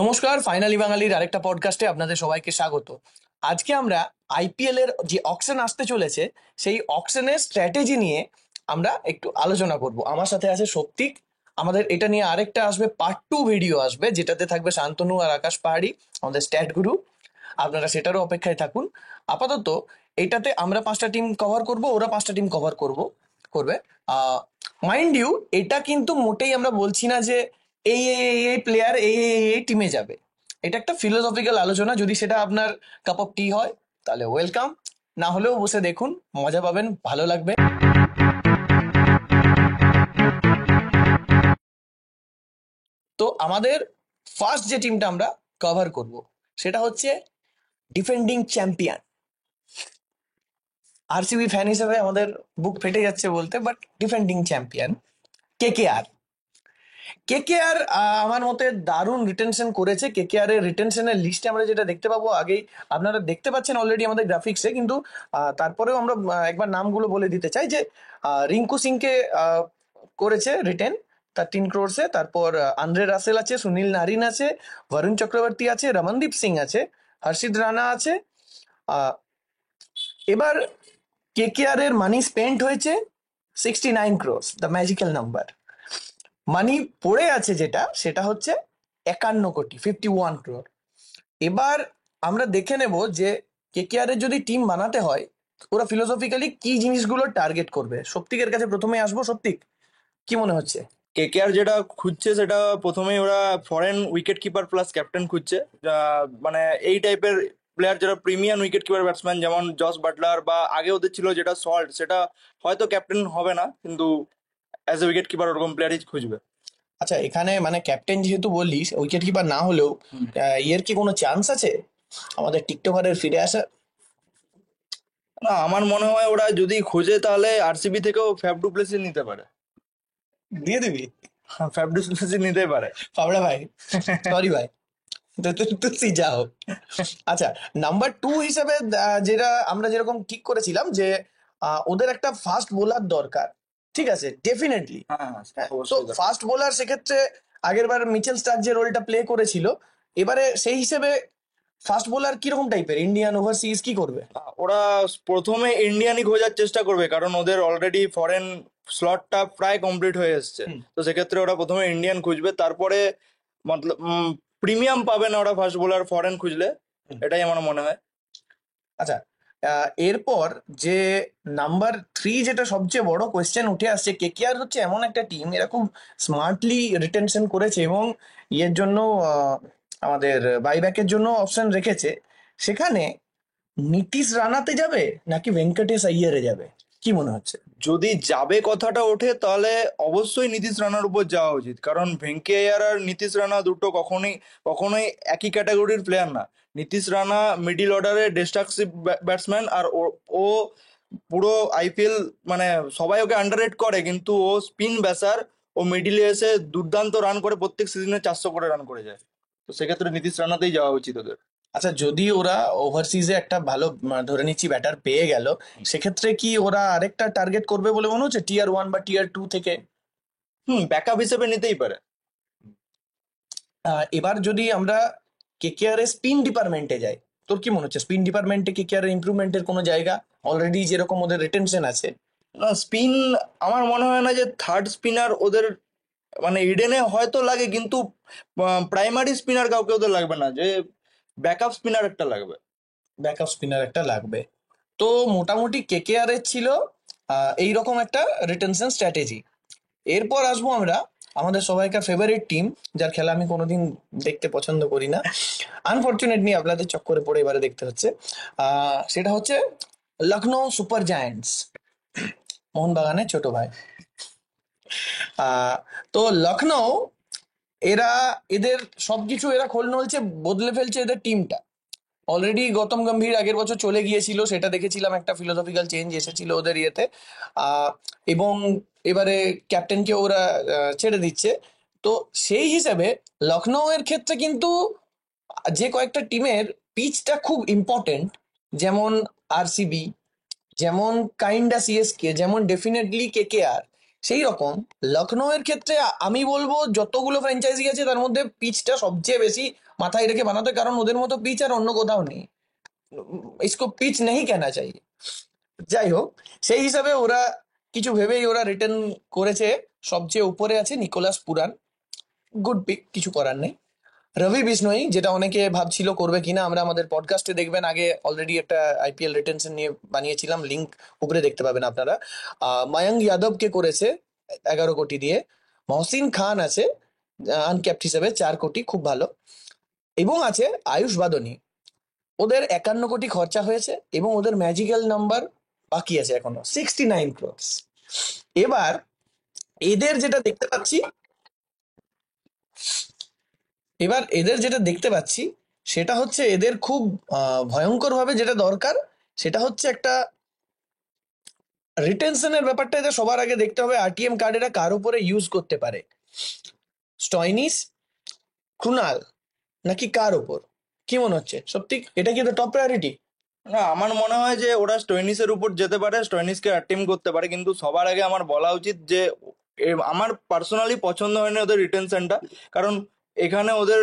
নমস্কার, ফাইনালি বাঙালির আরেকটা পডকাস্টে আপনাদের সবাইকে স্বাগত। আজকে আমরা আইপিএল এর যে অকশন আসতে চলেছে সেই অকশনের স্ট্র্যাটেজি নিয়ে আমরা একটু আলোচনা করব। আমার সাথে আছে সৌপ্তিক। আমাদের এটা নিয়ে আরেকটা আসবে, পার্ট 2 ভিডিও আসবে, যেটাতে থাকবে শান্তনু আর আকাশ পাহাড়ি, আমাদের স্ট্যাট গুরু। আপনারা সেটারও অপেক্ষায় থাকুন। আপাতত এটাতে আমরা 5টা টিম কভার করব, ওরা 5টা টিম কভার করবে। মাইন্ড ইউ, এটা কিন্তু মোটেই আমরা বলছি না যে এই প্লেয়ার এই টিমে যাবে। এটা একটা ফিলোসফিক্যাল আলোচনা। যদি সেটা আপনার কাপ অফ টি হয় তাহলে ওয়েলকাম, না হলেও বসে দেখুন, মজা পাবেন, ভালো লাগবে। তো আমাদের ফার্স্ট যে টিমটা আমরা কভার করব সেটা হচ্ছে ডিফেন্ডিং চ্যাম্পিয়ন। আরসিবি ফ্যান হিসেবে আমাদের বুক ফেটে যাচ্ছে বলতে, but defending champion KKR. KKR আমার মতে দারুণ রিটেনশন করেছে। কেকেআর এর রিটেনশনের লিস্টে আমরা যেটা দেখতে পাবো, আগেই আপনারা দেখতে পাচ্ছেন অলরেডি আমাদের গ্রাফিক্সে, কিন্তু তারপরেও আমরা একবার নামগুলো বলে দিতে চাই যে রিঙ্কু সিংকে করেছে রিটেন 13 crores-এ। তারপর আন্দ্রে রাসেল আছে, সুনীল নারিন আছে, বরুণ চক্রবর্তী আছে, রমনদীপ সিং আছে, হর্ষিত রানা আছে। আহ, এবার কেকেআর এর মানি স্পেন্ট হয়েছে 69 crores, দ্য ম্যাজিক্যাল নাম্বার। মানি পড়ে আছে যেটা, সেটা হচ্ছে 51 কোটি, 51 crore। এবার আমরা দেখে নেব যে কেকেআর এর যদি টিম বানাতে হয় ওরা ফিলোসফিক্যালি কি জিনিসগুলো টার্গেট করবে। সত্যিকের কাছে প্রথমে আসবো। সত্যিক, কি মনে হচ্ছে? কেকেআর যেটা খুঁজছে সেটা প্রথমেই ওরা foreign wicket keeper plus captain খুঁজছে। মানে এই টাইপের প্লেয়ার যারা প্রিমিয়াম উইকেট কিপার ব্যাটসম্যান, যেমন জস বাটলার, বা আগে ওদের ছিল যেটা সল্ট, সেটা হয়তো ক্যাপ্টেন হবে না, কিন্তু অ্যাজ এ উইকেট কিপার ওরকম প্লেয়ারই খুঁজবে। আচ্ছা, এখানে মানে ক্যাপ্টেন যেহেতু বললিস, উইকেট কিপার না হলেও এর কি কোনো চান্স আছে আমাদের টিকটকারের ফিরে আসা? না, আমার মনে হয় ওরা যদি খোঁজে তাহলে আরসিবি থেকেও ফ্যাফ ডু প্লেসিস নিতে পারে। দিয়ে দিবি? ফ্যাফ ডু প্লেসিস নিতে পারে। পাবড়া ভাই, সরি ভাই, তুই যাও। আচ্ছা, নাম্বার 2 হিসেবে যেটা আমরা যেরকম ঠিক করেছিলাম যে ওদের একটা ফাস্ট বোলার দরকার। ঠিক আছে, ডেফিনেটলি। হ্যাঁ, হ্যাঁ, তো অবশ্যই দরকার। ফাস্ট বোলার সেক্ষেত্রে আগের বার মিচেল স্টার্ক যে রোলটা প্লে করেছিল, এবারে সেই হিসেবে ফাস্ট বোলার কিরকম টাইপের, ইন্ডিয়ান, ওভারসিজ, কি করবে? ওরা প্রথমে ইন্ডিয়ানই খোঁজার চেষ্টা করবে, কারণ ওদের অলরেডি ফরেন স্লটটা প্রায় কমপ্লিট হয়ে এসছে। হুম। তো সেক্ষেত্রে ওরা প্রথমে ইন্ডিয়ান খুঁজবে, তারপরে মতলব প্রিমিয়াম পাবে না ওরা ফার্স্ট বোলার ফরেন খুঁজলে। হুম। এটাই আমার মনে হয়। আচ্ছা, এরপর যে নাম্বার 3, যেটা সবচেয়ে বড় কোয়েশ্চেন উঠে আসছে, কেকেআর হচ্ছে এমন একটা টিম, এরা খুব স্মার্টলি রিটেনশন করেছে এবং ইয়ের জন্য আমাদের বাইব্যাকের জন্য অপশন রেখেছে। সেখানে নীতিশ রানাতে যাবে নাকি ভেঙ্কটেশ আইয়ারে যাবে, কি মনে হচ্ছে? যদি যাবে কথাটা ওঠে তাহলে অবশ্যই নীতিশ রানার উপর যাওয়া উচিত, কারণ ভেঙ্কাইয়ার আর নীতিশ রানা দুটো কখনোই কখনোই একই ক্যাটাগরির প্লেয়ার না। নীতিশ রানা মিডিল অর্ডারে ডিস্ট্রাকটিভ ব্যাটসম্যান, আর ও পুরো আইপিএল, মানে সবাই ওকে আন্ডাররেট করে, কিন্তু ও স্পিন ব্যাসার। ও মিডিলে এসে দুর্দান্ত রান করে, প্রত্যেক সিজনে 400 করে রান করে যায়। তো সেক্ষেত্রে নীতিশ রানাতেই যাওয়া উচিত ওদের। আচ্ছা, যদি ওরা ওভারসিজে একটা ভালো ধরে নিচ্ছি ব্যাটার পেয়ে গেল, সেক্ষেত্রে কি ওরা আরেকটা টার্গেট করবে বলে মনে হচ্ছে টিয়ার 1 বা টিয়ার 2 থেকে? ব্যাকআপ হিসেবে নিতেই পারে। এবার যদি আমরা কেকেআর এর স্পিন ডিপার্টমেন্টে যাই, তোর কি মনে হচ্ছে স্পিন ডিপার্টমেন্টে কেকেআর এর ইমপ্রুভমেন্টের কোনো জায়গা? অলরেডি যেরকম ওদের রিটেনশন আছে। না, স্পিন আমার মনে হয় না যে থার্ড স্পিনার ওদের, মানে ইডেনে হয়তো লাগে, কিন্তু প্রাইমারি স্পিনার কাউকে ওদের লাগবে না, যে ব্যাকআপ স্পিনার একটা লাগবে। ব্যাকআপ স্পিনার একটা লাগবে। তো মোটামুটি কেকেআর এর ছিল এইরকম একটা রিটেনশন স্ট্র্যাটেজি। এরপর আসবো আমরা আমাদের সবাইকার ফেভারিট টিম, যার খেলা আমি কোনোদিন দেখতে পছন্দ করি না, আনফর্চুনেটলি আপনাদের চক্করে পড়ে এবারে দেখতে হচ্ছে। সেটা হচ্ছে লখনৌ সুপার জায়ান্টস, মোহনবাগানের ছোট ভাই। তো লখনৌ, এরা এদের সবকিছু, এরা খোল নলছে, বদলে ফেলছে এদের টিমটা। অলরেডি গৌতম গম্ভীর আগের বছর চলে গিয়েছিল, সেটা দেখেছিলাম, একটা ফিলোসফিক্যাল চেঞ্জ এসেছিল ওদের ইয়েতে। এবং এবারে ক্যাপ্টেনকে ওরা ছেড়ে দিচ্ছে। তো সেই হিসেবে লখনৌ এর ক্ষেত্রে কিন্তু যে কয়েকটা টিমের পিচটা খুব ইম্পর্টেন্ট, যেমন আরসিবি, যেমন কাইন্ডা সিএসকে, যেমন ডেফিনেটলি কেকেআর, সেই রকম লখনৌ এর ক্ষেত্রে আমি বলবো যতগুলো ফ্র্যাঞ্চাইজি আছে তার মধ্যে পিচটা সবচেয়ে বেশি মাথায় রেখে বানাতে, কারণ ওদের মতো পিচ আর অন্য কোথাও নেই। ইসকো পিচ নেই কেনা চাই। যাই হোক, সেই হিসাবে ওরা কিছু ভেবেই ওরা রিটার্ন করেছে। সবচেয়ে উপরে আছে নিকোলাস পুরান, গুড পিক, কিছু করার নেই। রবি বিষ্ণই, যেটা অনেকে ভাবছিল করবে কিনা, আমরা আমাদের পডকাস্টে দেখবেন আগে অলরেডি একটা আইপিএল রিটেনশন নিয়ে বানিয়েছিলাম, লিঙ্ক উপরে দেখতে পাবেন আপনারা। মায়াঙ্ক যাদবকে করেছে 11 কোটি দিয়ে। মহসিন খান আছে আনক্যাপ্ট হিসেবে 4 কোটি, খুব ভালো। এবং আছে আয়ুষ বাদনী, ওদের 51 কোটি খরচা হয়েছে এবং ওদের ম্যাজিক্যাল নাম্বার বাকি আছে এখনো 69 ক্রোর্স। এবার এদের যেটা দেখতে পাচ্ছি এবার এদের যেটা দেখতে পাচ্ছি, সেটা হচ্ছে এদের খুব ভয়ঙ্কর ভাবে যেটা দরকার, সেটা হচ্ছে একটা রিটেনশনের ব্যাপারটা। এদের সবার আগে দেখতে হবে আরটিএম কার্ড এরা কার উপরে ইউজ করতে পারে, স্টয়নিস, ক্রুনাল, নাকি কার উপর? কি মনে হচ্ছে সত্যি, এটা কি টপ প্রায়োরিটি? না, আমার মনে হয় যে ওরা স্টোয়নিসের উপর যেতে পারে, স্টোয়নিসকে অ্যাটেম্প করতে পারে, কিন্তু সবার আগে আমার বলা উচিত যে আমার পার্সোনালি পছন্দ হয়নি ওদের রিটেনশনটা। কারণ এখানে ওদের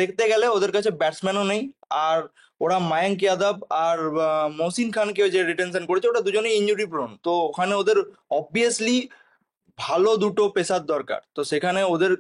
দেখতে গেলে ওদের কাছে ব্যাটসম্যানও নেই। আর ওরা মায়াঙ্ক যাদব আর মহসিন খানকে যে রিটেনশন করেছে, ওটা দুজনেই ইনজুরি প্রোন, তো ওখানে ওদের অবভিয়াসলি ভালো দুটো পেসার দরকার। তো সেখানে ওদের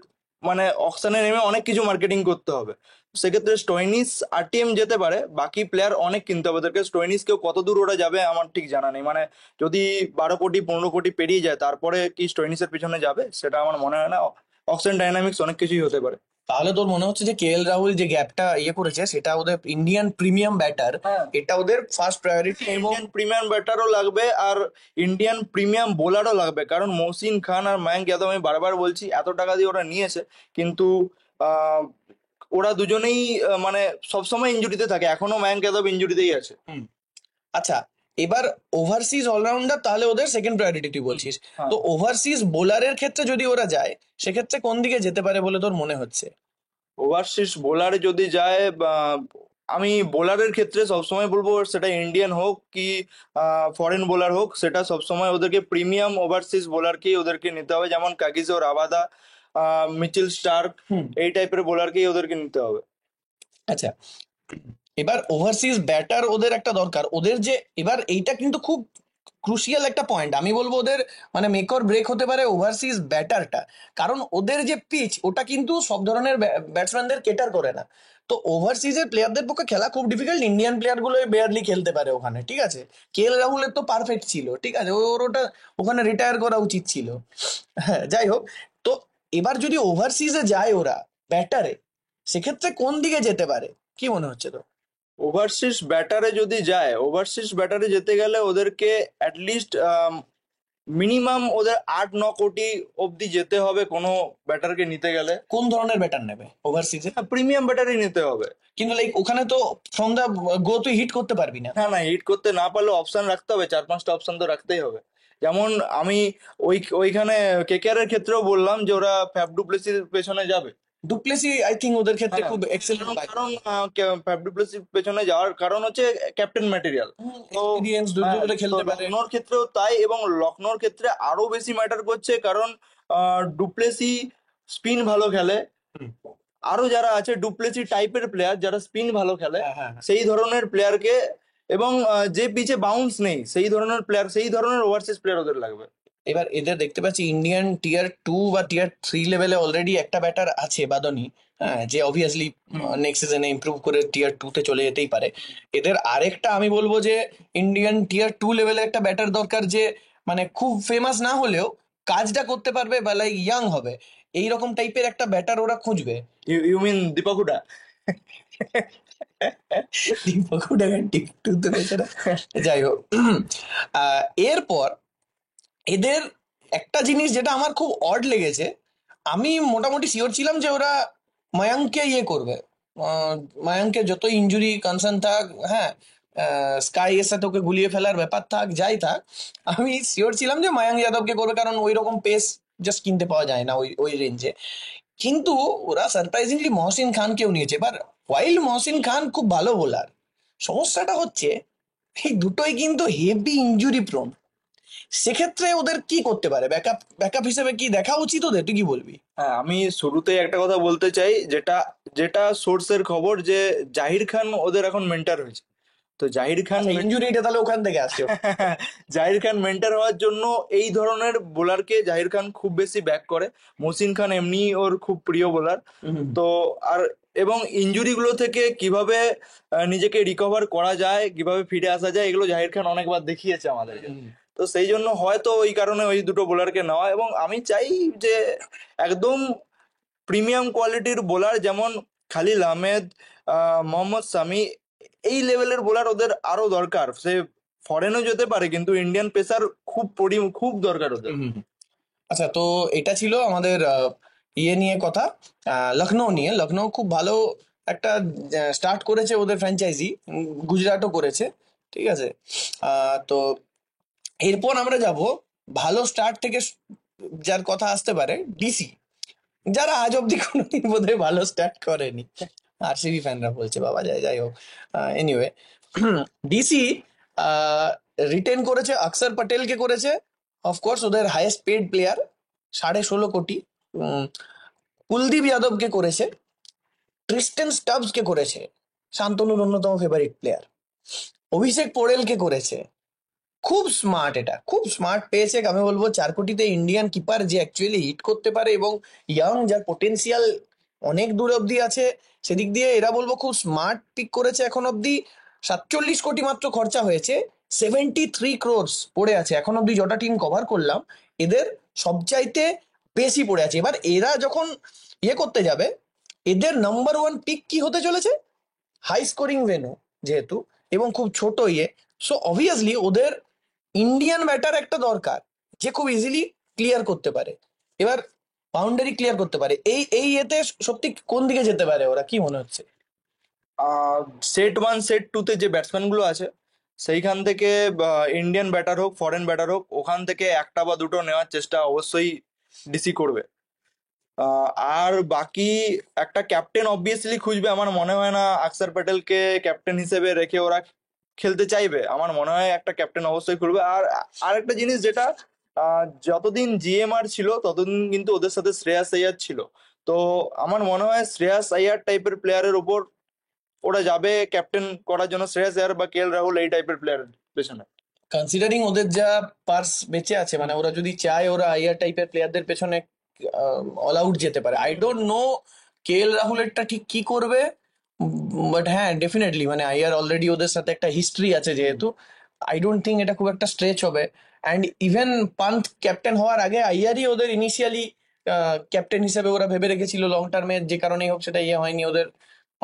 মানে অকশনে নেমে অনেক কিছু মার্কেটিং করতে হবে। সেক্ষেত্রে স্টোয়নিস আরটিএম যেতে পারে, বাকি প্লেয়ার অনেক কিনতে হবে ওদেরকে। স্টোয়নিসকেও কত দূর ওরা যাবে আমার ঠিক জানা নেই, মানে যদি 12 কোটি 15 কোটি পেরিয়ে যায় তারপরে কি স্টোয়নিসের পিছনে যাবে সেটা আমার মনে হয় না। অকশন ডাইনামিক্স অনেক কিছুই হতে পারে। তাহলে তোর মনে হচ্ছে যে কেএল রাহুল যে গ্যাপটা করেছে, সেটা ওদের ইন্ডিয়ান প্রিমিয়াম ব্যাটার, হ্যাঁ, এটা ওদের ফার্স্ট প্রায়োরিটি। এবং ইন্ডিয়ান প্রিমিয়াম ব্যাটারও লাগবে আর ইন্ডিয়ান প্রিমিয়াম বোলারও লাগবে, কারণ মহসিন খান আর মায়াঙ্ক যাদব, আমি বারবার বলছি, এত টাকা দিয়ে ওরা নিয়েছে, কিন্তু আহ, ওরা দুজনেই মানে সবসময় ইনজুরিতে থাকে। এখনো মায়াঙ্ক যাদব ইনজুরিতেই আছে। হুম, আচ্ছা, এবার ওভারসিজ অলরাউন্ডার তাহলে ওদের সেকেন্ড প্রায়োরিটি তুই বলছিস। হ্যাঁ, তো ওভারসিজ বোলারের ক্ষেত্রে যদি ওরা যায়, সেক্ষেত্রে কোন দিকে যেতে পারে বলে তোর মনে হচ্ছে? ওভারসিজ বোলারে যদি যায় আমি বোলারের ক্ষেত্রে সবসময় বলবো, সেটা ইন্ডিয়ান হোক কি ফরেন বোলার হোক, সেটা সবসময় ওদেরকে প্রিমিয়াম ওভারসিজ বোলারকেই ওদেরকে নিতে হবে, যেমন কাগিজো রাবাদা, মিচেল স্টার্ক, হুম, এই টাইপের বোলারকেই ওদেরকে নিতে হবে। আচ্ছা, এবার ওভারসিজ ব্যাটার ওদের একটা দরকার। ওদের যে এবার এইটা কিন্তু খুব ক্রুশিয়াল একটা পয়েন্ট, আমি বলবো ওদের মানে মেক অর ব্রেক হতে পারে ওভারসিজ ব্যাটারটা। কারণ ওদের যে পিচ, ওটা কিন্তু সব ধরনের ব্যাটসম্যানদের কেটার করে না। তো ওভারসিজের প্লেয়ারদের পক্ষে খেলা খুব ডিফিকাল্ট। ইন্ডিয়ান প্লেয়ার গুলো বেয়ারলি খেলতে পারে ওখানে, ঠিক আছে। কেএল রাহুলের তো পারফেক্ট ছিল, ঠিক আছে, ওর ওটা ওখানে রিটায়ার করা উচিত ছিল। হ্যাঁ, যাই হোক। তো এবার যদি ওভারসিজে যায় ওরা ব্যাটারে, সেক্ষেত্রে কোন দিকে যেতে পারে, কি মনে হচ্ছে তো? ওভারসিজ ব্যাটারে যদি যায়, ওভারসিজ ব্যাটারে যেতে গেলে ওদেরকে অ্যাটলিস্ট মিনিমাম ওদের 8-9 কোটি অবধি যেতে হবে কোনো ব্যাটারকে নিতে গেলে। কোন ধরনের ব্যাটার নেবে ওভারসিজে? প্রিমিয়াম ব্যাটারই নিতে হবে। কিন্তু লাইক ওখানে তো ফ্রম দা গো তুই হিট করতে পারবি না। না না, হিট করতে না পারলে অপশন রাখতে হবে, 4-5টা অপশন তো রাখতেই হবে। যেমন আমি ওইখানে কেকেআর এর ক্ষেত্রেও বললাম যে ওরা ফ্যাফ ডু প্লেসির পেছনে যাবে। ডুপ্লেসি আই থিঙ্ক ওদের ক্ষেত্রে হ্যাঁ, খুব এক্সেলেন্ট কারণ বাই। কারণ ফ্যাফ ডু প্লেসির পেছনে যাওয়ার কারণ হচ্ছে ক্যাপ্টেন ম্যাটেরিয়াল। তো এক্সপিরিয়েন্স, দূর হ্যাঁ, দূরে তো খেলতে পারে। লখনৌর ক্ষেত্রেও তাই, এবং লখনৌর ক্ষেত্রে আরো বেশি ম্যাটার করছে, কারণ ডুপ্লেসি স্পিন ভালো খেলে। হুম, আরো যারা আছে ডুপ্লেসি টাইপের প্লেয়ার যারা স্পিন ভালো খেলে, হ্যাঁ হ্যাঁ হ্যাঁ। সেই ধরনের প্লেয়ারকে, এবং যে পিচে বাউন্স নেই সেই ধরনের প্লেয়ার, সেই ধরনের ওভারসিজ প্লেয়ার ওদের লাগবে। এবার এদের দেখতে পাচ্ছি ইন্ডিয়ান টিয়ার 2 বা টিয়ার 3 লেভেলে অলরেডি একটা ব্যাটার আছে, বাদনি। হ্যাঁ, যে অবভিয়াসলি হুম, নেক্সট সিজনে ইমপ্রুভ করে টিয়ার 2 তে চলে যেতেই পারে। এদের আরেকটা আমি বলবো যে ইন্ডিয়ান টিয়ার 2 লেভেলে একটা ব্যাটার দরকার, যে মানে খুব ফেমাস না হলেও কাজটা করতে পারবে বা লাইক ইয়াং হবে, এই রকম টাইপের একটা ব্যাটার ওরা খুঁজবে। You mean Deepak Hooda? দীপক হুডাকে টিয়ার 2 তে বেচারা। যাই হোক, আহ, এরপর এদের একটা জিনিস যেটা আমার খুব অড লেগেছে, আমি মোটামুটি শিওর ছিলাম যে ওরা মায়াঙ্ককে করবে। আহ, মায়াঙ্কের যত ইনজুরি কনসার্ন থাক, হ্যাঁ, স্কাই এর সাথে ওকে গুলিয়ে ফেলার ব্যাপার থাক, যাই থাক, আমি শিওর ছিলাম যে মায়াঙ্ক যাদবকে করবে, কারণ ওই রকম পেস জাস্ট কিনতে পাওয়া যায় না ওই ওই রেঞ্জে। কিন্তু ওরা সারপ্রাইজিংলি মহসিন খানকেও নিয়েছে। এবার ওয়াইল্ড মহসিন খান খুব ভালো বোলার, সমস্যাটা হচ্ছে এই দুটোই কিন্তু হেভি ইনজুরি প্রোন। সেক্ষেত্রে ওদের কি করতে পারে? ব্যাকআপ ব্যাকআপ হিসেবে কি দেখা উচিত ওদের? তুই কি বলবি? হ্যাঁ, আমি শুরুতেই একটা কথা বলতে চাই, যেটা যেটা সোর্সের খবর, যে জাহির খান ওদের এখন মেন্টার হয়েছে। তো জাহির খান আচ্ছা, ইনজুরিটা তাহলে ওখান থেকে আসছে। জাহির খান মেন্টর হওয়ার জন্য এই ধরনের বোলারকে জাহির খান খুব বেশি ব্যাক করে। মহসিন খান এমনি ওর খুব প্রিয় বোলার। হুম। তো আর এবং ইনজুরি গুলো থেকে কিভাবে নিজেকে রিকভার করা যায়, কিভাবে ফিরে আসা যায়, এগুলো জাহির খান অনেকবার দেখিয়েছে আমাদেরকে। হুম। তো সেই জন্য হয়তো ওই কারণে ওই দুটো বোলারকে নেওয়া, এবং আমি চাই যে একদম প্রিমিয়াম কোয়ালিটির বোলার, যেমন খালিল আহমেদ, মোহাম্মদ সামি, এই লেভেলের বোলার ওদের আরো দরকার। সে ফরেনও যেতে পারে, কিন্তু ইন্ডিয়ান পেসার খুব দরকার ওদের। হুম। আচ্ছা, তো এটা ছিল আমাদের ইয়ে নিয়ে কথা, লখনৌ নিয়ে। লখনৌ খুব ভালো একটা স্টার্ট করেছে ওদের ফ্র্যাঞ্চাইজি, গুজরাটও করেছে, ঠিক আছে। তো এরপর আমরা যাব ভালো স্টার্ট থেকে যার কথা আসতে পারে, ডিসি, যারা আজ অব্দি কোনোদিন বোধহয় ভালো স্টার্ট করেনি। আরসিবি ফ্যানরা বলছে বাবা, যায় যাই হোক। এনিওয়ে, ডিসি রিটেন করেছে, অক্ষর পটেলকে করেছে, অফকোর্স ওদের হাইয়েস্ট পেড প্লেয়ার, 16.5 কোটি। কুলদীপ যাদবকে করেছে, ট্রিস্টেন স্টাবসকে করেছে, শান্তনুর অন্যতম ফেভারিট প্লেয়ার, অভিষেক পোড়েলকে করেছে। খুব স্মার্ট, এটা খুব স্মার্ট পেয়েছে। আমি বলবো 4 কোটিতে ইন্ডিয়ান কিপার যে অ্যাকচুয়ালি হিট করতে পারে এবং ইয়াং, যার পোটেন্সিয়াল অনেক দূর অব্দি আছে, সেদিক দিয়ে এরা বলবো খুব স্মার্ট পিক করেছে। এখন অব্দি 47 কোটি মাত্র খরচা হয়েছে, 73 ক্রোর্স পড়ে আছে এখন অব্দি, যটা টিম কভার করলাম এদের সবচাইতে বেশি পড়ে আছে। এবার এরা যখন ইয়ে করতে যাবে, এদের নাম্বার 1 পিক কি হতে চলেছে? হাই স্কোরিং ভেন্যু যেহেতু, এবং খুব ছোট ইয়ে, সো অবভিয়াসলি ওদের ইন্ডিয়ান ব্যাটার একটা দরকার যে খুব ইজিলি ক্লিয়ার করতে পারে, এবার বাউন্ডারি ক্লিয়ার করতে পারে। এই এতে সত্যি কোন দিকে যেতে পারে ওরা, কি মনে হচ্ছে? সেট ওয়ান সেট টুতে যে ব্যাটসম্যান গুলো আছে, সেইখান থেকে ইন্ডিয়ান ব্যাটার হোক ফরেন ব্যাটার হোক, ওখান থেকে একটা বা দুটো নেওয়ার চেষ্টা অবশ্যই ডিসি করবে। আহ, আর বাকি একটা ক্যাপ্টেন অবভিয়াসলি খুঁজবে। আমার মনে হয় না আকসার প্যাটেলকে ক্যাপ্টেন হিসেবে রেখে ওরা খেলতে চাইবে। আমার মনে হয় একটা ক্যাপ্টেন অবশ্যই খুঁজবে। আর আর একটা জিনিস যেটা, যতদিন জিএমআর ছিল ততদিন কিন্তু ওদের সাথে শ্রেয়াস আইয়ার ছিল। তো আমার মনে হয় শ্রেয়াস আইয়ার টাইপের প্লেয়ারের ওপর ওরা যাবে ক্যাপ্টেন করার জন্য, শ্রেয়াস আইয়ার বা কেএল রাহুল এই টাইপের প্লেয়ারের পেছনে। কনসিডারিং ওদের যা পার্স বেঁচে আছে, মানে ওরা যদি চায় ওরা আইআর টাইপের প্লেয়ারদের পেছনে অল আউট যেতে পারে। আই ডোন্ট নো কে এল রাহুলেরটা ঠিক কি করবে, বাট হ্যাঁ ডেফিনেটলি মানে আইআর অলরেডি ওদের সাথে একটা হিস্ট্রি আছে যেহেতু, আই ডোন্ট থিঙ্ক এটা খুব একটা স্ট্রেচ হবে। অ্যান্ড ইভেন পান্থ ক্যাপ্টেন হওয়ার আগে আইআরই ওদের ইনিশিয়ালি ক্যাপ্টেন হিসেবে ওরা ভেবে রেখেছিল লং টার্মে, যে কারণেই হোক সেটা ইয়ে হয়নি। ওদের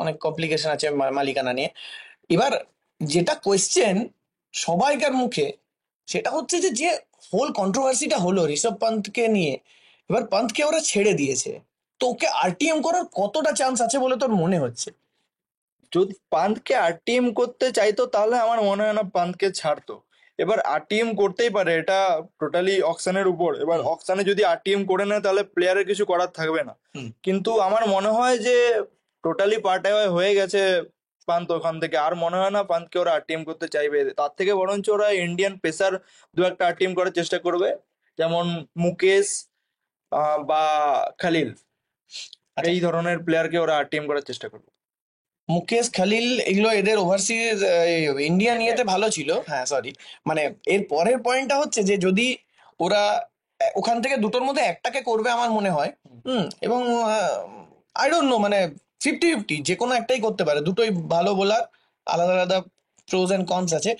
অনেক কমপ্লিকেশন আছে মালিকানা নিয়ে। এবার যেটা কোয়েশ্চেন সবাইকার মুখে, সেটা হচ্ছে যে যে হোল কন্ট্রোভার্সিটা হলো ঋষভ পান্থকে নিয়ে, এবার পান্থকে ওরা ছেড়ে দিয়েছে, তো ওকে আরটিএম করার কতটা চান্স আছে বলে তোর মনে হচ্ছে? যদি পান্থকে আরটিএম করতে চাইতো তাহলে আমার মনে হয় না পান্থকে ছাড়তো। এবার আরটিএম করতেই পারে, এটা টোটালি অকশনের উপর। এবার হুম। অকশনে যদি আরটিএম করে নেয় তাহলে প্লেয়ারের কিছু করার থাকবে না। হুম। কিন্তু আমার মনে হয় যে টোটালি পার্ট হয়ে গেছে পান্থ ওখান থেকে। আর মনে হয় না পান্থকে ওরা আরটিএম করতে চাইবে। তার থেকে বরঞ্চ ওরা ইন্ডিয়ান পেসার দু একটা আরটিএম করার চেষ্টা করবে, যেমন মুকেশ বা খালিল, আচ্ছা, এই ধরনের প্লেয়ারকে ওরা আরটিএম করার চেষ্টা করবে। মুকেশ খালিল এগুলো এদের ওভারসিজ ইন্ডিয়ান ইয়েতে ভালো ছিল, হ্যাঁ সরি, মানে এর পরের পয়েন্টটা হচ্ছে যে যদি ওরা ওখান থেকে দুটোর মধ্যে একটাকে করবে আমার মনে হয়। এবং আই ডোন্ট নো, মানে 50-50 যে কোনো একটাই করতে পারে, দুটোই ভালো বোলার, আলাদা আলাদা প্রোজ এন্ড কনস আছে।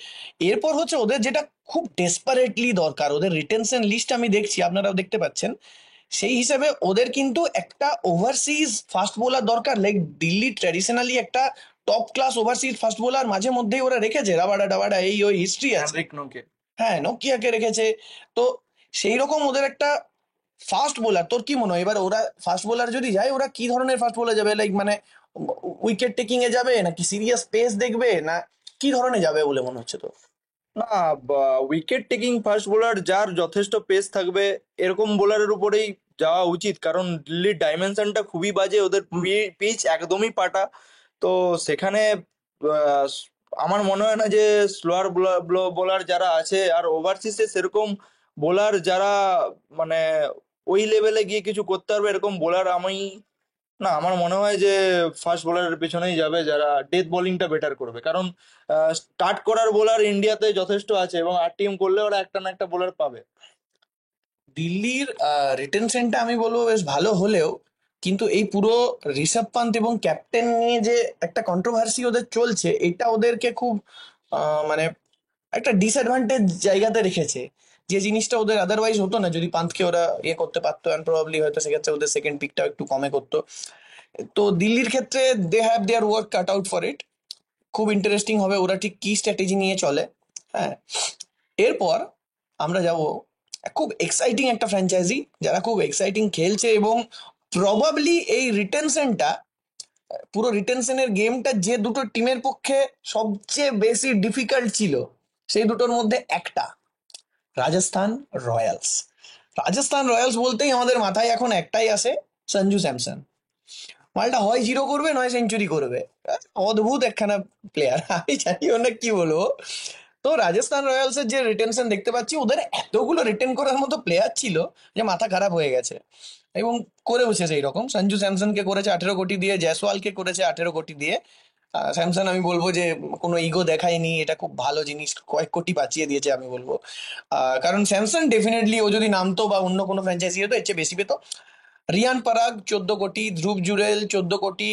এরপর হচ্ছে ওদের যেটা খুব ডেসপারেটলি দরকার, ওদের রিটেনশন লিস্ট আমি দেখছি, আপনারাও দেখতে পাচ্ছেন, সেই হিসেবে ওদের কিন্তু একটা ওভারসিজ ফাস্ট বোলার দরকার। লাইক দিল্লি ট্র্যাডিশনালি একটা top class overseas fast bowler মাঝে মধ্যেই ওরা রেখেছে, রাবাডা ডাবাডা এই ওই হিস্ট্রি আছে। হ্যান্ড্রিক নোকে। হ্যাঁ, নোকিয়াকে রেখেছে। তো সেই রকম ওদের একটা ফাস্ট বোলার, তোর কি মনে হয় এবার ওরা ফাস্ট বোলার যদি যায়, ওরা কি ধরনের ফাস্ট বোলার যাবে? লাইক মানে উইকেট টেকিং এ যাবে, নাকি সিরিয়াস পেস দেখবে, না কি ধরনের যাবে বলে মনে হচ্ছে তো? না, উইকেট টেকিং ফাস্ট বোলার যার যথেষ্ট পেস থাকবে এরকম বোলারের উপরেই যাওয়া উচিত। কারণ দিল্লির ডাইমেনশনটা খুবই বাজে, ওদের পিচ একদমই পাটা। তো সেখানে আহ, আমার মনে হয় না যে স্লোয়ার বোলার যারা আছে, আর ওভারসিসে সেরকম বোলার যারা মানে ওই লেভেলে গিয়ে কিছু করতে পারবে এরকম বোলার আমি, না আমার মনে হয় যে ফাস্ট বোলারের পেছনেই যাবে যারা ডেথ বোলিংটা বেটার করবে, কারণ স্টার্ট করার বোলার ইন্ডিয়াতে যথেষ্ট আছে এবং আর টিম করলে ওরা একটা না একটা বোলার পাবে। দিল্লির রিটেনশনটা আমি বলবো বেশ ভালো হলেও, কিন্তু এই পুরো ঋষভ পান্ত এবং ক্যাপ্টেন নিয়ে যে একটা কন্ট্রোভার্সি ওদের চলছে, এটা ওদেরকে খুব মানে একটা ডিসঅ্যাডভান্টেজ জায়গাতে রেখেছে। যে জিনিসটা ওদের আদারওয়াইজ হতো না যদি পান্তকে ওরা ইয়ে করতে পারতো, অ্যান্ড প্রবাবলি হয়তো সেক্ষেত্রে ওদের সেকেন্ড পিকটাও একটু কমে করতো। তো দিল্লির ক্ষেত্রে they have their work cut out for it. খুব ইন্টারেস্টিং হবে ওরা ঠিক কি স্ট্র্যাটেজি নিয়ে চলে। হ্যাঁ, এরপর আমরা যাব খুব এক্সাইটিং একটা ফ্র্যাঞ্চাইজি, যারা খুব এক্সাইটিং খেলছে এবং প্রবাবলি এই রিটেনশনটা, পুরো রিটেনশনের গেমটা যে দুটো টিমের পক্ষে সবচেয়ে বেশি ডিফিকাল্ট ছিল সেই দুটোর মধ্যে একটা, রাজস্থান রয়্যালস। রাজস্থান রয়্যালস বলতেই আমাদের মাথায় এখন একটাই আসে, সঞ্জু স্যামসন। মালটা হয় জিরো করবে নয় সেঞ্চুরি করবে। অদ্ভুত একখানা প্লেয়ার, আমি জানি না কি বলবো। তো রাজস্থান রয়্যালস এর যে রিটেনশন দেখতে পাচ্ছি, ওদের এতগুলো রিটেন করার মতো প্লেয়ার ছিল যে মাথা খারাপ হয়ে গেছে। এবং করে বসেছে এইরকম, সঞ্জু স্যামসনকে করেছে 18 কোটি দিয়ে, জয়সওয়ালকে করেছে 18 কোটি দিয়ে। স্যামসন আমি বলবো যে কোনো ইগো দেখায়নি, এটা খুব ভালো জিনিস, কয়েক কোটি বাঁচিয়ে দিয়েছে আমি বলবো। কারণ স্যামসন ডেফিনেটলি ও যদি নামতো বা অন্য কোনো ফ্র্যাঞ্চাইজি হতো এর চেয়ে বেশি পেতো। রিয়ান পরাগ 14 কোটি, ধ্রুব জুরেল 14 কোটি।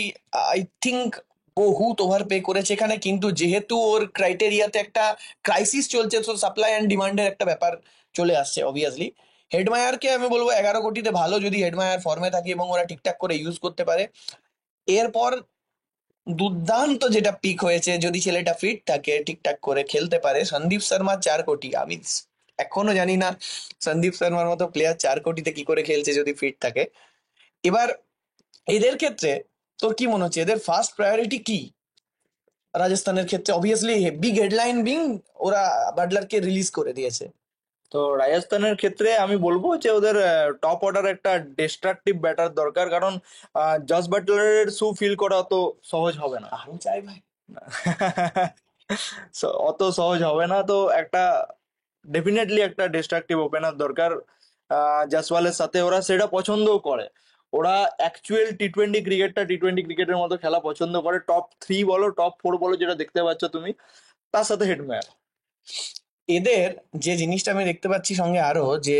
আই থিঙ্ক বহুত ওভার পে করেছে এখানে, কিন্তু যেহেতু ওর ক্রাইটেরিয়াতে একটা ক্রাইসিস চলছে, তো সাপ্লাই অ্যান্ড ডিমান্ডের একটা ব্যাপার চলে আসছে অবভিয়াসলি। হেডমায়ারকে আমি বলবো 11 কোটিতে ভালো, যদি হেডমায়ার ফর্মে থাকে এবং ওরা ঠিকঠাক করে ইউজ করতে পারে। এরপর দুর্দান্ত যেটা পিক হয়েছে, যদি ছেলেটা ফিট থাকে ঠিকঠাক করে খেলতে পারে, সন্দীপ শর্মা 4 কোটি। আমি এখনো জানি না সন্দীপ শর্মার মতো প্লেয়ার 4 কোটিতে কি করে খেলছে যদি ফিট থাকে। এবার এদের ক্ষেত্রে তোর কি মনে হচ্ছে এদের ফার্স্ট প্রায়োরিটি কি? রাজস্থানের ক্ষেত্রে অবভিয়াসলি বিগ হেডলাইন বিং ওরা বাটলারকে রিলিজ করে দিয়েছে। তো রাজস্থানের ক্ষেত্রে আমি বলবো যে ওদের টপ অর্ডার একটা ডিস্ট্রাকটিভ ব্যাটার দরকার, কারণ জস বাটলারের শু ফিল করা তো সহজ হবে না। আমি চাই ভাই। So, অত সহজ হবে না, তো একটা ডেফিনেটলি একটা ডিস্ট্রাকটিভ ওপেনার দরকার। জাসওয়ালের সাথে ওরা সেটা পছন্দও করে, ওরা অ্যাকচুয়াল টি টোয়েন্টি ক্রিকেটের মতো খেলা পছন্দ করে। টপ 3 বলো টপ 4 বলো যেটা দেখতে পাচ্ছ তুমি, তার সাথে হেডম্যান। এদের যে জিনিসটা আমি দেখতে পাচ্ছি সঙ্গে আরো, যে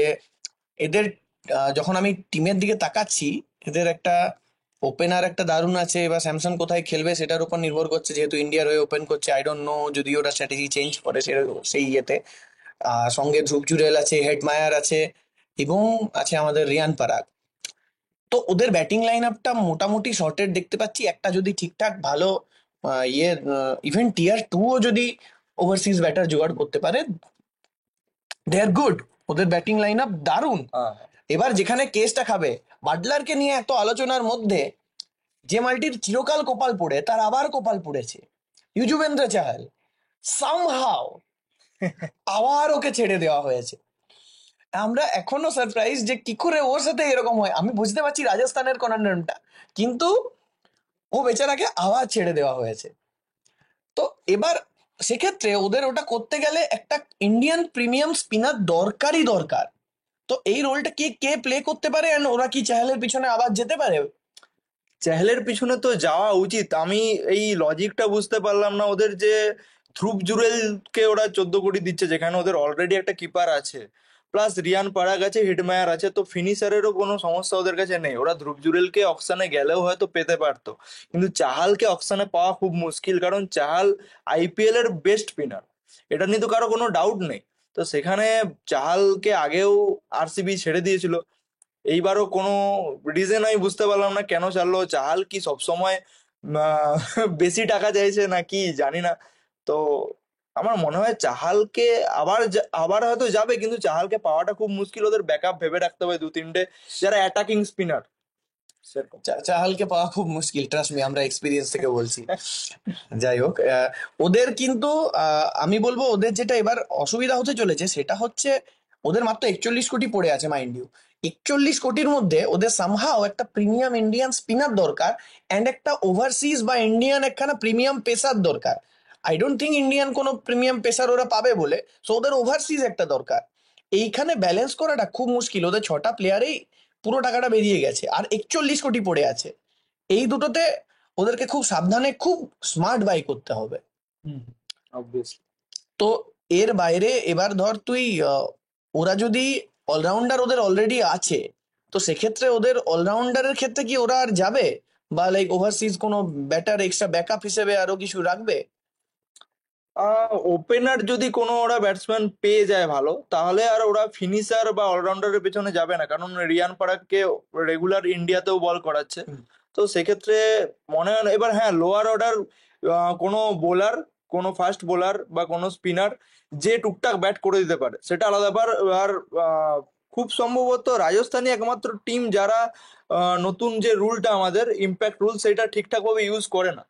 এদের যখন আমি টিমের দিকে তাকাচ্ছি, এদের একটা ওপেনার একটা দারুণ আছে। এবার স্যামসন কোথায় খেলবে সেটার উপর নির্ভর করছে, যেহেতু ইন্ডিয়ার হয়ে ওপেন করছে। আই ডোন্ট নো যদি ওরা স্ট্র্যাটেজি চেঞ্জ করে সেই ইয়েতে। সঙ্গে ধ্রুব জুরেল আছে, হেডমায়ার আছে, এবং আছে আমাদের রিয়ান পারাগ। তো ওদের ব্যাটিং লাইন আপটা মোটামুটি শর্টেড দেখতে পাচ্ছি। একটা যদি ঠিকঠাক ভালো ইয়ে ইভেন টিয়ার 2ও যদি ওভারসিজ ব্যাটার জোগাড় করতে পারে, দে আর গুড। ওদের ব্যাটিং লাইন আপ দারুণ। এবার যেখানে কেসটা খাবে, বাটলারকে নিয়ে এত আলোচনার মধ্যে যে মালটির চিরকাল কপাল পড়ে তার আবার কপাল পড়েছে, ইউজুবেন্দ্র চাহাল। সামহাও আবার ওকে ছেড়ে দেওয়া হয়েছে। আমরা এখনো সারপ্রাইজ যে কি করে ওর সাথে এরকম হয়। আমি বুঝতে পারছি রাজস্থানের কনন্ডামটা, কিন্তু ও বেচারাকে আবার ছেড়ে দেওয়া হয়েছে। তো এবার সেক্ষেত্রে ওদের ওটা করতে গেলে একটা ইন্ডিয়ান প্রিমিয়াম স্পিনার দরকারই দরকার। তো এই রোলটা কে কে প্লে করতে পারে, and ওরা কি চাহলের পিছনে আবার যেতে পারে? চেহলের পিছনে তো যাওয়া উচিত, আমি এই লজিকটা বুঝতে পারলাম না ওদের যে ধ্রুব জুরেলকে ওরা 14 কোটি দিচ্ছে যেখানে ওদের অলরেডি একটা কিপার আছে, প্লাস রিয়ান পারাগ আছে, হিটমায়ার আছে, তো ফিনিশারেরও কোনো সমস্যা ওদের কাছে নেই। ওরা ধ্রুব জুরেলকে অকশনে গেলেও হয়তো পেতে পারতো, কিন্তু চাহালকে অকশনে পাওয়া খুব মুশকিল, কারণ চাহাল আইপিএল এর বেস্ট স্পিনার, এটা নিয়ে তো কারো কোনো ডাউট নেই। তো সেখানে চাহালকে আগেও আরসিবি ছেড়ে দিয়েছিল, এইবারও কোনো রিজন আমি বুঝতে পারলাম না কেন ছাড়লো। চাহাল কি সবসময় আহ, বেশি টাকা চাইছে নাকি জানি না। তো আমার মনে হয় চাহালকে আবার হয়তো যাবে, কিন্তু চাহালকে পাওয়াটা খুব মুশকিল, ওদের ব্যাকআপ ভেবে রাখতে হবে 2-3টে যারা অ্যাটাকিং স্পিনার সেরকম। চাহালকে পাওয়া খুব মুশকিল, ট্রাস্ট মি, আমরা এক্সপিরিয়েন্স থেকে বলছি। যাই হোক, ওদের কিন্তু আমি বলবো ওদের যেটা এবার অসুবিধা হতে চলেছে সেটা হচ্ছে ওদের মাত্র 41 কোটি পড়ে আছে, মাইন্ড ইউ। 41 কোটির মধ্যে ওদের সামহাও একটা প্রিমিয়াম ইন্ডিয়ান স্পিনার দরকার, অ্যান্ড একটা ওভারসিজ বা ইন্ডিয়ান একখানা প্রিমিয়াম পেসার দরকার। আই ডোন্ট থিঙ্ক ইন্ডিয়ান কোনো প্রিমিয়াম পেসার ওরা পাবে বলে, সো ওদের ওভারসিজ একটা দরকার। এইখানে ব্যালেন্স করাটা খুব মুশকিল, ওদের ছটা প্লেয়ারেই পুরো টাকাটা বেরিয়ে গেছে আর 41 কোটি পড়ে আছে। এই দুটোতে ওদেরকে খুব সাবধানে, খুব স্মার্ট বাই করতে হবে। হুম, অবভিয়াসলি। তো এর বাইরে এবার ধর তুই ওরা যদি অলরাউন্ডার ওদের অলরেডি আছে, তো সেক্ষেত্রে ওদের অলরাউন্ডারের ক্ষেত্রে কি ওরা আর যাবে, বা লাইক ওভারসিজ কোনো ব্যাটার এক্সট্রা ব্যাকআপ হিসেবে আরো কিছু রাখবে? ওপেনার যদি কোনো ওরা ব্যাটসম্যান পেয়ে যায় ভালো, তাহলে আর ওরা ফিনিশার বা অলরাউন্ডারের পেছনে যাবে না, কারণ রিয়ান পারাগকে রেগুলার ইন্ডিয়াতেও বল করাচ্ছে। তো সেক্ষেত্রে মনে হয় না। এবার হ্যাঁ, লোয়ার অর্ডার কোনো বোলার, কোনো ফাস্ট বোলার বা কোনো স্পিনার যে টুকটাক ব্যাট করে দিতে পারে সেটা আলাদা ব্যাপার। আর আহ, খুব সম্ভবত রাজস্থানী একমাত্র টিম যারা নতুন যে রুলটা আমাদের ইম্প্যাক্ট রুল সেটা ঠিকঠাক ভাবে ইউজ করে না।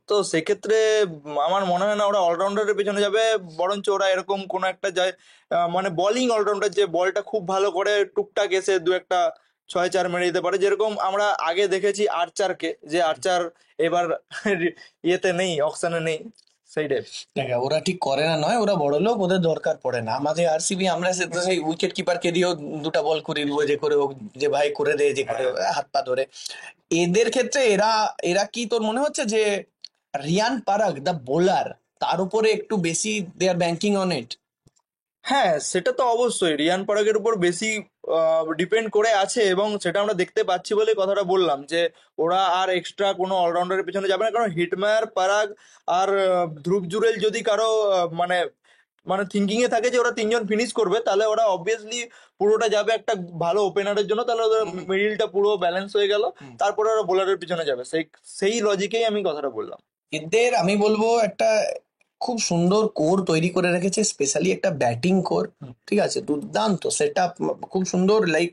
তো সেক্ষেত্রে আমার মনে হয় না ওরা অলরাউন্ডারের পেছনে যাবে, বরঞ্চ ওরা এরকম কোন একটা যায় মানে বোলিং অলরাউন্ডার যে বলটা খুব ভালো করে টুকটাক এসে দু একটা ছয় চার মেরে দিতে পারে, যেরকম আমরা আগে দেখেছি আর্চারকে, যে আর্চার এবার ইয়েতে নেই, অকশনে নেই, সেই টাইপ। দেখ, ওরা ঠিক করে না নয়, ওরা বড় লোক, ওদের দরকার পড়ে না। আমাদের আরসিবি, আমরা সেই উইকেট কিপারকে দিয়েও দুটা বল করে দেবো, যে করে হোক, যে ভাই করে দে, যে করে হোক, হাত পা ধরে। এদের ক্ষেত্রে এরা এরা কি তোর মনে হচ্ছে যে রিয়ান পারাগ দ্য বোলার, তার উপরে একটু বেশি দে আর ব্যাংকিং অন ইট? হ্যাঁ, সেটা তো অবশ্যই রিয়ান পরাগের উপর বেশি ডিপেন্ড করে আছে, এবং সেটা আমরা দেখতে পাচ্ছি বলে কথাটা বললাম যে ওরা আর এক্সট্রা কোনো অলরাউন্ডারের পেছনে যাবে না, কারণ হিটমায়ার, পারাগ আর ধ্রুব জুরেল যদি কারো মানে মানে থিঙ্কিং এ থাকে যে ওরা তিনজন ফিনিশ করবে, তাহলে ওরা অবভিয়াসলি পুরোটা যাবে একটা ভালো ওপেনারের জন্য, তাহলে ওদের মিডিলটা পুরো ব্যালেন্স হয়ে গেল। তারপরে ওরা বোলারের পিছনে যাবে, সেই সেই লজিকেই আমি কথাটা বললাম। এদের আমি বলবো একটা খুব সুন্দর কোর তৈরি করে রেখেছে, স্পেশালি একটা ব্যাটিং কোর। ঠিক আছে, দুর্দান্ত সেট আপ, খুব সুন্দর। লাইক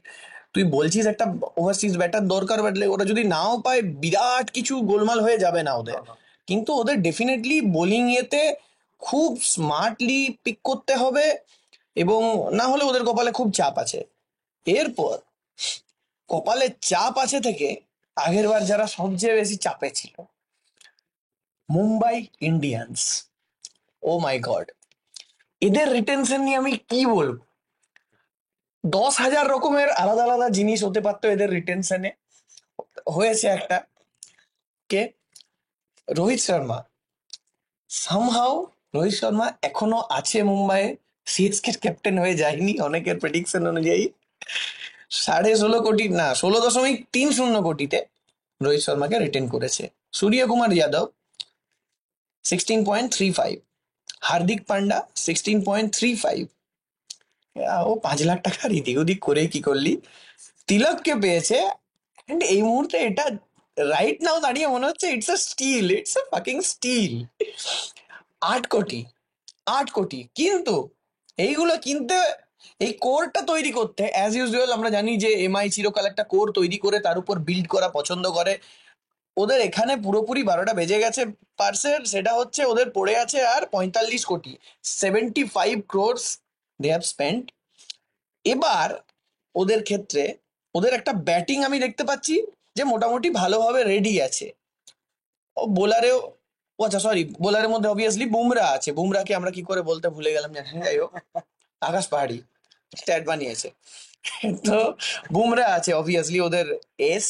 তুই বলছিস একটা ওভারসিজ ব্যাটার দরকার, বাট ওরা যদি নাও পায় বিরাট কিছু গোলমাল হয়ে যাবে না ওদের। কিন্তু ওদের ডেফিনেটলি বোলিং এতে খুব স্মার্টলি পিক করতে হবে, এবং না হলে ওদের কপালে খুব চাপ আছে। এরপর কপালে চাপ আছে থেকে আগের বার যারা সবচেয়ে বেশি চাপে ছিল, মুম্বাই ইন্ডিয়ান্স। ও মাই গড, এদের রিটেনশন নিয়ে আমি কি বলবো। 10,000 রকমের আলাদা আলাদা জিনিস হতে পারতো এদের রিটেনশনে। হয়েছে একটা, কে, রোহিত শর্মা। সামহাও রোহিত শর্মা এখনো আছে মুম্বাইয়ে, সিএসকে ক্যাপ্টেন হয়ে যায়নি অনেকের প্রেডিকশন অনুযায়ী। 16.5 কোটি, না, 16.30 কোটিতে রোহিত শর্মাকে রিটেন করেছে। সূর্যকুমার যাদব 16.35, হার্দিক পান্ডা 16.35। ও 5 লাখ টাকার এদিক ওদিক করে কি করলি, তিলককে পেয়েছে। And এই মুহূর্তে এটা রাইট নাও দাঁড়িয়ে মনে হচ্ছে it's a steal, it's a fucking steal. 8 crore, 8 কোটি, কিন্তু এইগুলো কিনতে, এই কোরটা তৈরি করতে অ্যাজ ইউজুয়াল আমরা জানি যে এমআই চিরকাল একটা কোর তৈরি করে তার উপর বিল্ড করা পছন্দ করে। ওদের এখানে পুরোপুরি 12টা বেজে গেছে পার্সের, সেটা হচ্ছে ওদের পড়ে আছে আর 45 কোটি, 75 crores দে হ্যাভ স্পেন্ড। এবার ওদের ক্ষেত্রে ওদের একটা ব্যাটিং আমি দেখতে পাচ্ছি যে মোটামুটি ভালোভাবে রেডি আছে। ও বোলারেও, ও আচ্ছা সরি, বোলারের মধ্যে অবভিয়াসলি বুমরা আছে। বুমরাকে আমরা কি করে বলতে ভুলে গেলাম জানি না, যাই হোক, আকাশ পাহাড়ি স্ট্যাট বানিয়েছে। তো বুমরা আছে অবভিয়াসলি ওদের এস।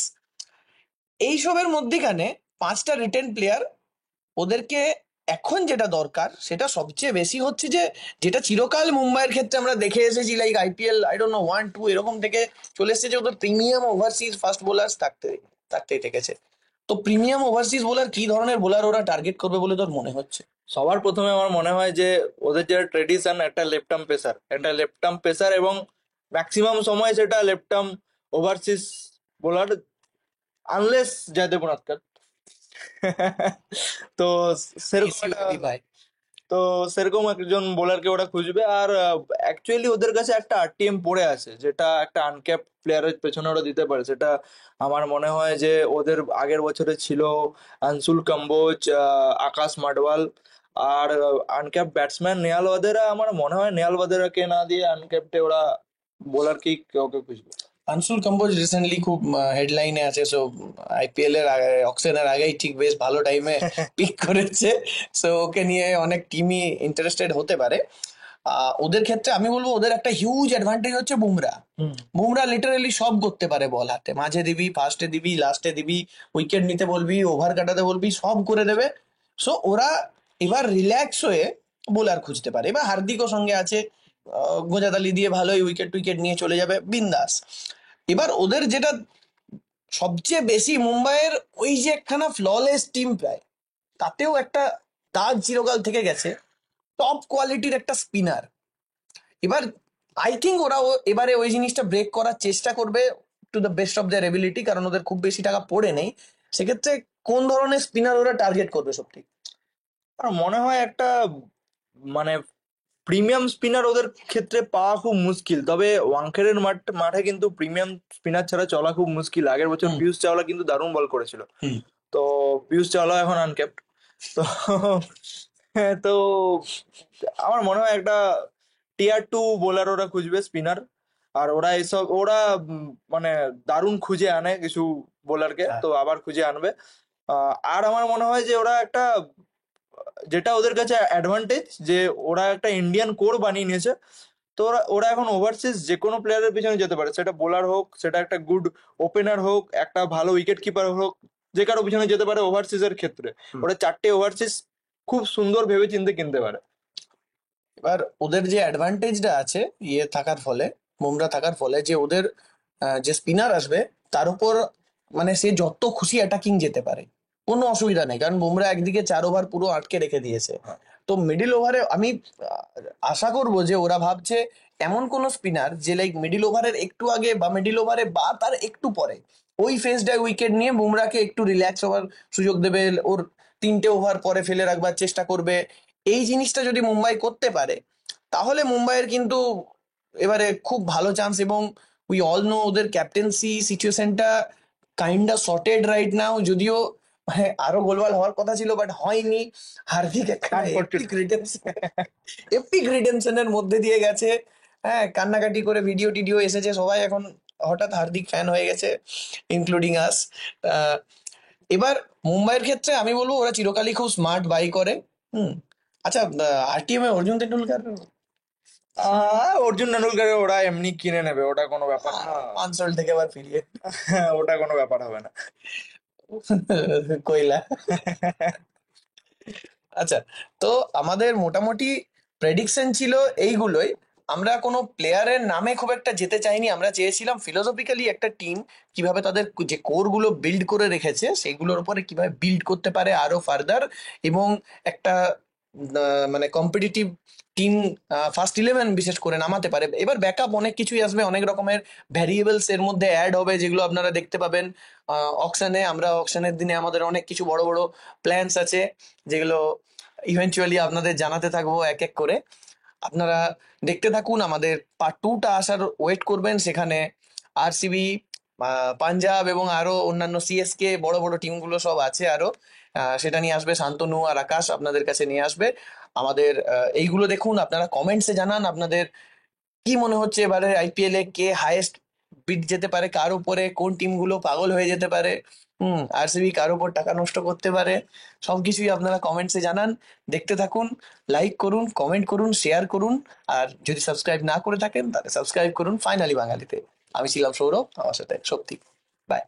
এইসবের মধ্যিখানে 5টা রিটেন প্লেয়ার, ওদেরকে এখন যেটা দরকার সেটা সবচেয়ে বেশি হচ্ছে যে, যেটা চিরকাল মুম্বাইয়ের ক্ষেত্রে আমরা দেখে এসেছি, like IPL I don't know 1 2 এরকম থেকে চলে এসেছে, যে ওদের প্রিমিয়াম ওভারসিজ ফাস্ট বোলার থাকতেই থেকেছে। তো প্রিমিয়াম ওভারসিজ বোলার কি ধরনের বোলার ওরা টার্গেট করবে বলে তোর মনে হচ্ছে? সবার প্রথমে আমার মনে হয় যে ওদের যে ট্রেডিশন, একটা লেফট আর্ম পেসার, এবং ম্যাক্সিমাম সময় সেটা left arm overseas bowler, unless Jaydev Unadkat. তো সেরকম এসি একটা, ওয়াইবি ভাই। তো সেরকম একজন বোলারকে ওরা খুঁজবে। আর অ্যাকচুয়ালি ওদের কাছে একটা আরটিএম পড়ে আছে, যেটা একটা আনক্যাপ প্লেয়ারের পেছনে ওরা দিতে পারে। সেটা আমার মনে হয় যে ওদের আগের বছরে ছিল আনসুল কম্বোজ, আকাশ মাডওয়াল, আর আনক্যাপ ব্যাটসম্যান নেহাল ওয়াদেরা। আমার মনে হয় নেহাল ওয়াদেরাকে না দিয়ে আনক্যাপটে ওরা বোলারকেই কাউকে খুঁজবে। আনসুল কম্বোজ রিসেন্টলি খুব হেডলাইনে আছে, সো আইপিএল এর আগে, অক্সেনের আগেই ঠিক বেশ ভালো টাইমে পিক করেছে। সো ওকে নিয়ে অনেক টিমই ইন্টারেস্টেড হতে পারে। ওদের ক্ষেত্রে আমি বলবো ওদের একটা হিউজ অ্যাডভান্টেজ হচ্ছে বুমরা। বুমরা লিটারালি সব করতে পারে বল হাতে, মাঝে দিবি, ফার্স্টে দিবি, লাস্টে দিবি, উইকেট নিতে বলবি, ওভার কাটাতে বলবি, সব করে দেবে। সো ওরা এবার রিল্যাক্স হয়ে বোলার খুঁজতে পারে। এবার হার্দিকও সঙ্গে আছে, গোজাতালি দিয়ে ভালোই উইকেট টুইকেট নিয়ে চলে যাবে বিন্দাস। এবার ওদের যেটা সবচেয়ে বেশি মুম্বাইয়ের, ওই যে একখানা ফ্ললেস টিম প্রায়, তাতেও একটা দাগ চিরকাল থেকে গেছে, টপ কোয়ালিটির একটা স্পিনার। এবার আই থিঙ্ক ওরা এবারে ওই জিনিসটা ব্রেক করার চেষ্টা করবে to the best of their ability, কারণ ওদের খুব বেশি টাকা পড়ে নেই। সেক্ষেত্রে কোন ধরনের স্পিনার ওরা টার্গেট করবে সত্যি? আর মনে হয় একটা মানে প্রিমিয়াম স্পিনার ওদের ক্ষেত্রে পাওয়া খুব মুশকিল। তবে ওয়াংখেড়ের মাঠে কিন্তু প্রিমিয়াম স্পিনার ছাড়া চলা খুব মুশকিল। আগের বছর হুম। পিয়ুষ চাওলা কিন্তু দারুণ বল করেছিল। হুম। তো পিয়ুষ চাওলা এখন আনক্যাপ্ট। তো হ্যাঁ, তো আমার মনে হয় একটা টিয়ার 2 বোলার ওরা খুঁজবে, স্পিনার। আর ওরা মানে দারুণ খুঁজে আনে কিছু বোলারকে, হ্যাঁ। তো আবার খুঁজে আনবে। আর আমার মনে হয় যে ওরা একটা, যেটা ওদের কাছে অ্যাডভান্টেজ, যে ওরা একটা ইন্ডিয়ান কোর বানিয়ে নিয়েছে। তো ওরা ওরা এখন ওভারসিজ যে কোনো প্লেয়ারের পিছনে যেতে পারে, সেটা বোলার হোক, সেটা একটা গুড ওপেনার হোক, একটা ভালো উইকেট কিপার হোক, যে কারো পিছনে যেতে পারে ওভারসিজের ক্ষেত্রে। হুম। ওরা 4টে ওভারসিজ খুব সুন্দর ভেবে চিন্তে কিনতে পারে। এবার ওদের যে অ্যাডভান্টেজটা আছে ইয়ে থাকার ফলে, বুমরা থাকার ফলে, যে ওদের যে স্পিনার আসবে তার উপর মানে সে যত খুশি অ্যাটাকিং যেতে পারে, কোনো অসুবিধা নেই, কারণ বুমরা একদিকে 4 ওভার পুরো আটকে রেখে দিয়েছে। তো মিডিল ওভারে আমি আশা করবো যে ওরা ভাবছে এমন কোন স্পিনার যে লাইক মিডিল ওভারের একটু আগে বা মিডিল ওভারে বা তার একটু পরে ওই ফেসটায় উইকেট নিয়ে বুমরাকে একটু রিল্যাক্স হওয়ার সুযোগ দেবে, ওর 3টে ওভার পরে ফেলে রাখবার চেষ্টা করবে। এই জিনিসটা যদি মুম্বাই করতে পারে তাহলে মুম্বাইয়ের কিন্তু এবারে খুব ভালো চান্স। এবং উই অল নো ওদের ক্যাপ্টেন্সি সিচুয়েশনটা কাইন্ডা সর্টেড রাইট নাও, যদিও মানে আরো গোলমাল হওয়ার কথা ছিল বাট হয়নি। হার্দিক একটা এপিক আনফর্চুনেট। রিটেনশন, এপিক রিটেনশনের মধ্যে দিয়ে গেছে। হ্যাঁ, কান্নাকাটি করে ভিডিও টিডিও এসেছে, সবাই এখন হঠাৎ হার্দিক ফ্যান হয়ে গেছে, ইনক্লুডিং আস। এবার মুম্বাইয়ের ক্ষেত্রে আমি বলবো ওরা চিরকালই খুব স্মার্ট বাই করে। হুম। আচ্ছা, আরটিএম এ অর্জুন তেন্ডুলকার অর্জুন তেন্ডুলকার ওরা এমনি কিনে নেবে, ওটা কোনো ব্যাপার না। আনসোল্ড থেকে আবার ফিরিয়ে ওটা কোনো ব্যাপার হবে না। কইলা। আচ্ছা, তো আমাদের মোটামুটি প্রেডিকশন ছিল এইগুলোই। আমরা কোনো প্লেয়ারের নামে খুব একটা যেতে চাইনি, আমরা চেয়েছিলাম ফিলোসফিক্যালি একটা টিম কিভাবে তাদের যে কোর গুলো বিল্ড করে রেখেছে সেগুলোর উপরে কিভাবে বিল্ড করতে পারে আরো ফার্দার, এবং একটা মানে কম্পিটিটিভ টিম ফার্স্ট 11 বিশেষ করে নামাতে পারে। এবার ব্যাকআপ অনেক কিছুই আসবে, অনেক রকমের ভ্যারিয়েবলস এর মধ্যে অ্যাড হবে, যেগুলো আপনারা দেখতে পাবেন অকশনে। আমরা অকশনের দিনে আমাদের অনেক কিছু বড় বড় প্ল্যানস আছে, যেগুলো ইভেনচুয়ালি আপনাদের জানাতে থাকবো এক এক করে। আপনারা দেখতে থাকুন, আমাদের পার্ট 2টা আসার ওয়েট করবেন। সেখানে আরসিবি, পাঞ্জাব এবং আরো অন্যান্য সিএসকে বড় বড় টিমগুলো সব আছে আরো। সেটা নিয়ে আসবে শান্তনু আর আকাশ, আপনাদের কাছে নিয়ে আসবে। আমাদের এইগুলো দেখুন, আপনারা কমেন্টসে জানান আপনাদের কি মনে হচ্ছে এবারে আইপিএল এ কে হাইয়েস্ট বিট যেতে পারে, কার উপরে, কোন টিমগুলো পাগল হয়ে যেতে পারে, আরসিবি কার উপর টাকা নষ্ট করতে পারে। সবকিছুই আপনারা কমেন্টসে জানান। দেখতে থাকুন, লাইক করুন, কমেন্ট করুন, শেয়ার করুন। আর যদি সাবস্ক্রাইব না করে থাকেন তাহলে সাবস্ক্রাইব করুন ফাইনালি বাঙালিতে। আমি ছিলাম সৌরভ, আমার সাথে শক্তি। বাই।